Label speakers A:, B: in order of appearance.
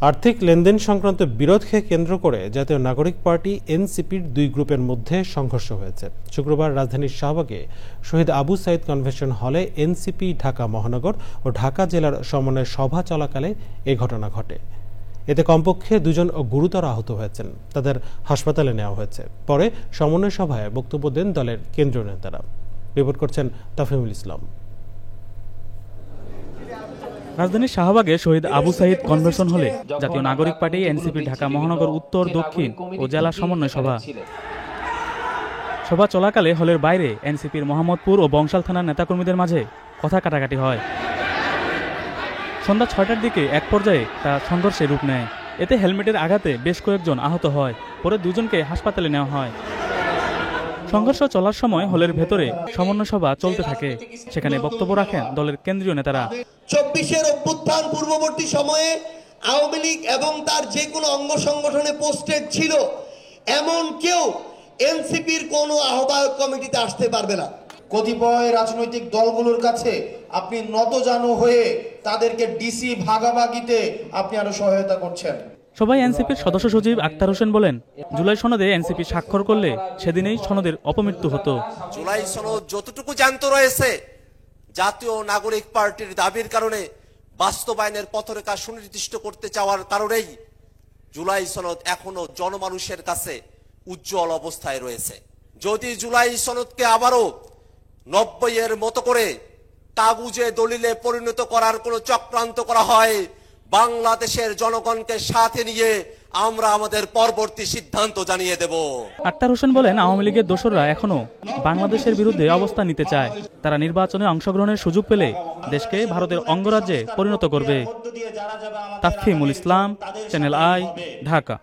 A: আর্থিক লেনদেন সংক্রান্ত বিরোধকে কেন্দ্র করে জাতীয় নাগরিক পার্টি এনসিপির দুই গ্রুপের মধ্যে সংঘর্ষ হয়েছে। শুক্রবার রাজধানীর শাহবাগে শহীদ আবু সাইদ কনভেনশন হলে এনসিপি ঢাকা মহানগর ও ঢাকা জেলার সমন্বয় সভা চলাকালে এ ঘটনা ঘটে। এতে কমপক্ষে দুজন গুরুতর আহত হয়েছেন, তাদের হাসপাতালে নেওয়া হয়েছে। পরে সমন্বয় সভায় বক্তব্য দেন দলের কেন্দ্রীয় নেতারা। রিপোর্ট করছেন তাফহিমুল ইসলাম।
B: রাজধানীর শাহবাগে শহীদ আবু সাইদ কনভেনশন হলে জাতীয় নাগরিক পার্টি এনসিপি ঢাকা মহানগর উত্তর, দক্ষিণ ও জেলা সমন্বয় সভা চলাকালে হলের বাইরে এনসিপির মোহাম্মদপুর ও বংশাল থানার নেতাকর্মীদের মাঝে কথা কাটাকাটি হয়। সন্ধ্যা ৬টার দিকে এক পর্যায়ে তা সংঘর্ষে রূপ নেয়। এতে হেলমেটের আঘাতে বেশ কয়েকজন আহত হয়, পরে দুজনকে হাসপাতালে নেওয়া হয়। সংঘর্ষ চলার সময় হলের ভেতরে সমন্বয় সভা চলতে থাকে। সেখানে বক্তব্য রাখেন দলের কেন্দ্রীয় নেতারা।
C: ২৪-এর অভ্যুত্থান পূর্ববর্তী সময়ে আওয়ামী লীগ এবং তার যে কোনো অঙ্গ সংগঠনে পোস্টেড ছিল এমন কেউ এনসিপির কোনো আহ্বায়ক কমিটিতে আসতে পারবে না।
D: কতিপয় রাজনৈতিক দলগুলোর কাছে আপনি নতজানু হয়ে তাদেরকে ডিসি ভাগাভাগিতে আপনি আরো সহায়তা করছেন।
B: সবাই এনসিপির সদস্য সচিব আক্তার হোসেন বলেন, জুলাই সনদে এনসিপি স্বাক্ষর করলে সেদিনেই সনদের অপমৃত্যু হতো।
E: জুলাই সনদ যতটুকু জ্যান্ত রয়েছে জাতীয় নাগরিক পার্টির দাবির কারণে বাস্তবায়নের পথরেখা সুনির্দিষ্ট করতে চাওয়ার কারণেই জুলাই সনদ এখনো জনমানুষের কাছে উজ্জ্বল অবস্থায় রয়েছে। যদি জুলাই সনদকে আবারও ৯০-এর মতো করে কাগুজে দলিলে পরিণত করার কোনো চক্রান্ত করা হয়, বাংলাদেশের জনগণকে সাথে নিয়ে আমরা আমাদের পরবর্তী সিদ্ধান্ত জানিয়ে দেব।
B: আক্তার হোসেন বলেন, আওয়ামী লীগের দোসররা এখনো বাংলাদেশের বিরুদ্ধে অবস্থান নিতে চায়। তারা নির্বাচনে অংশগ্রহণের সুযোগ পেলে দেশকে ভারতের অঙ্গরাজ্যে পরিণত করবে। তাফহিমুল ইসলাম, চ্যানেল আই, ঢাকা।